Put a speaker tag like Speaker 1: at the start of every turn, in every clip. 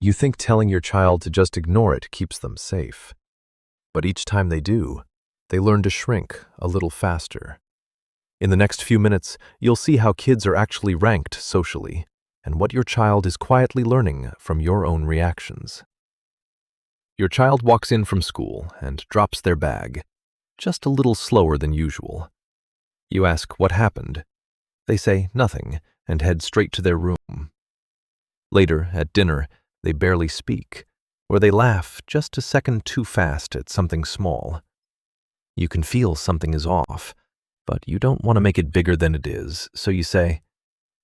Speaker 1: You think telling your child to just ignore it keeps them safe. But each time they do, they learn to shrink a little faster. In the next few minutes, you'll see how kids are actually ranked socially and what your child is quietly learning from your own reactions. Your child walks in from school and drops their bag, just a little slower than usual. You ask what happened. They say nothing and head straight to their room. Later, at dinner, they barely speak, or they laugh just a second too fast at something small. You can feel something is off, but you don't want to make it bigger than it is, so you say,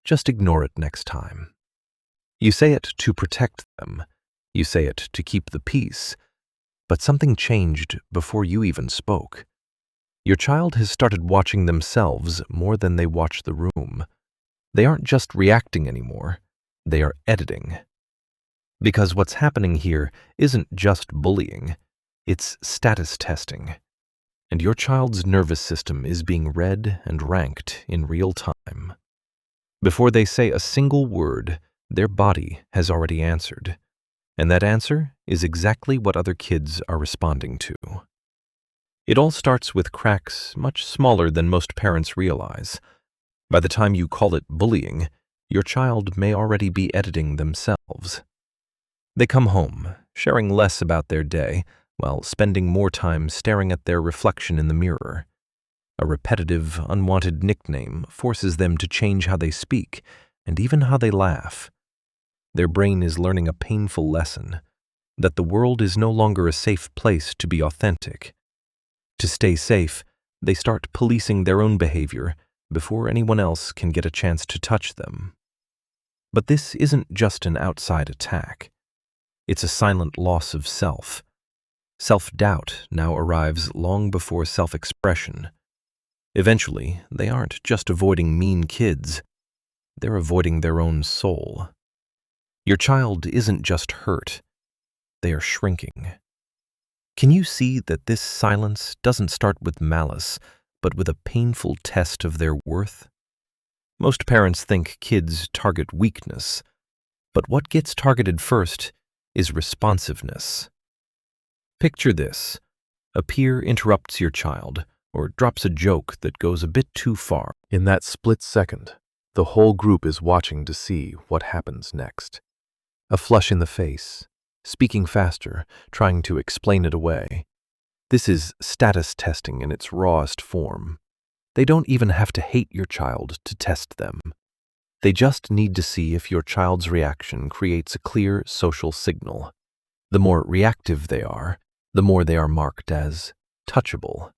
Speaker 1: just ignore it next time. You say it to protect them. You say it to keep the peace. But something changed before you even spoke. Your child has started watching themselves more than they watch the room. They aren't just reacting anymore. They are editing. Because what's happening here isn't just bullying, it's status testing. And your child's nervous system is being read and ranked in real time. Before they say a single word, their body has already answered. And that answer is exactly what other kids are responding to. It all starts with cracks much smaller than most parents realize. By the time you call it bullying, your child may already be editing themselves. They come home, sharing less about their day, while spending more time staring at their reflection in the mirror. A repetitive, unwanted nickname forces them to change how they speak, and even how they laugh. Their brain is learning a painful lesson, that the world is no longer a safe place to be authentic. To stay safe, they start policing their own behavior before anyone else can get a chance to touch them. But this isn't just an outside attack. It's a silent loss of self. Self-doubt now arrives long before self-expression. Eventually, they aren't just avoiding mean kids. They're avoiding their own soul. Your child isn't just hurt. They are shrinking. Can you see that this silence doesn't start with malice, but with a painful test of their worth? Most parents think kids target weakness, but what gets targeted first is responsiveness. Picture this. A peer interrupts your child or drops a joke that goes a bit too far. In that split second, the whole group is watching to see what happens next. A flush in the face, speaking faster, trying to explain it away. This is status testing in its rawest form. They don't even have to hate your child to test them. They just need to see if your child's reaction creates a clear social signal. The more reactive they are, the more they are marked as touchable.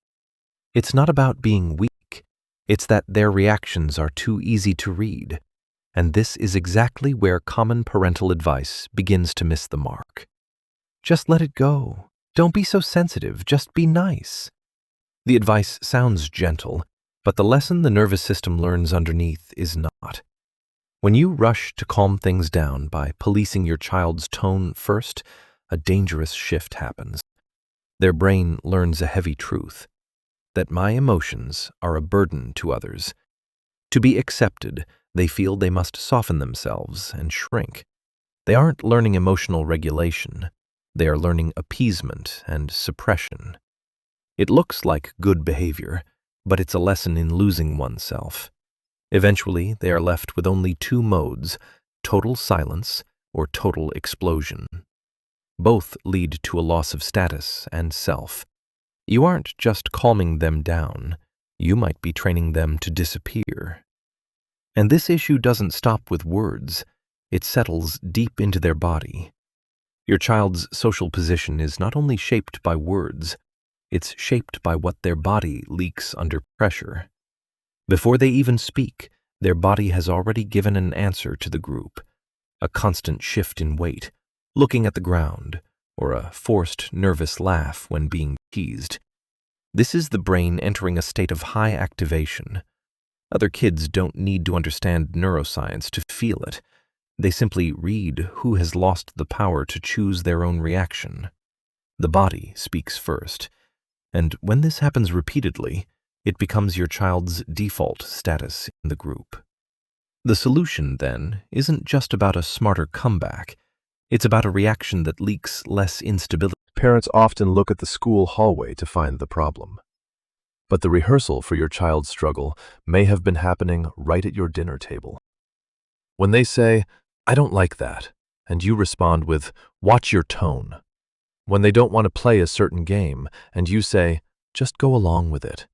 Speaker 1: It's not about being weak. It's that their reactions are too easy to read. And this is exactly where common parental advice begins to miss the mark. Just let it go. Don't be so sensitive. Just be nice. The advice sounds gentle, but the lesson the nervous system learns underneath is not. When you rush to calm things down by policing your child's tone first, a dangerous shift happens. Their brain learns a heavy truth, that my emotions are a burden to others. To be accepted, they feel they must soften themselves and shrink. They aren't learning emotional regulation. They are learning appeasement and suppression. It looks like good behavior, but it's a lesson in losing oneself. Eventually, they are left with only two modes, total silence or total explosion. Both lead to a loss of status and self. You aren't just calming them down, you might be training them to disappear. And this issue doesn't stop with words, it settles deep into their body. Your child's social position is not only shaped by words, it's shaped by what their body leaks under pressure. Before they even speak, their body has already given an answer to the group, a constant shift in weight, looking at the ground, or a forced, nervous laugh when being teased. This is the brain entering a state of high activation. Other kids don't need to understand neuroscience to feel it. They simply read who has lost the power to choose their own reaction. The body speaks first, and when this happens repeatedly, it becomes your child's default status in the group. The solution, then, isn't just about a smarter comeback. It's about a reaction that leaks less instability. Parents often look at the school hallway to find the problem. But the rehearsal for your child's struggle may have been happening right at your dinner table. When they say, "I don't like that," and you respond with, "Watch your tone." When they don't want to play a certain game, and you say, "Just go along with it."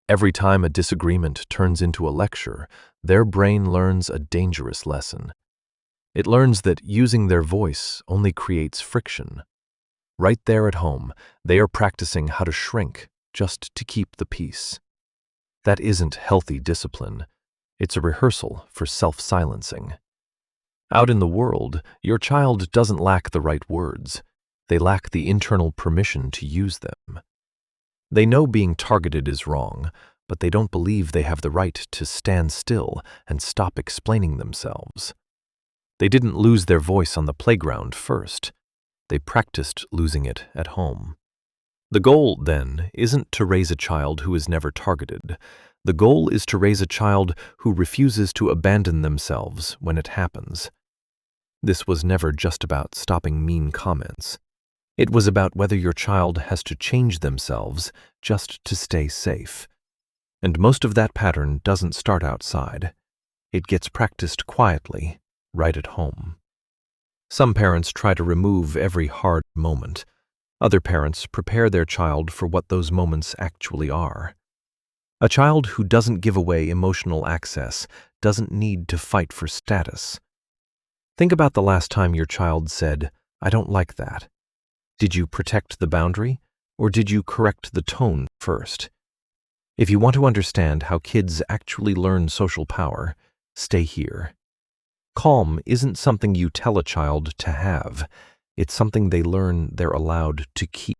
Speaker 1: Every time a disagreement turns into a lecture, their brain learns a dangerous lesson. It learns that using their voice only creates friction. Right there at home, they are practicing how to shrink just to keep the peace. That isn't healthy discipline. It's a rehearsal for self-silencing. Out in the world, your child doesn't lack the right words. They lack the internal permission to use them. They know being targeted is wrong, but they don't believe they have the right to stand still and stop explaining themselves. They didn't lose their voice on the playground first. They practiced losing it at home. The goal, then, isn't to raise a child who is never targeted. The goal is to raise a child who refuses to abandon themselves when it happens. This was never just about stopping mean comments. It was about whether your child has to change themselves just to stay safe. And most of that pattern doesn't start outside. It gets practiced quietly, right at home. Some parents try to remove every hard moment. Other parents prepare their child for what those moments actually are. A child who doesn't give away emotional access doesn't need to fight for status. Think about the last time your child said, "I don't like that." Did you protect the boundary, or did you correct the tone first? If you want to understand how kids actually learn social power, stay here. Calm isn't something you tell a child to have. It's something they learn they're allowed to keep.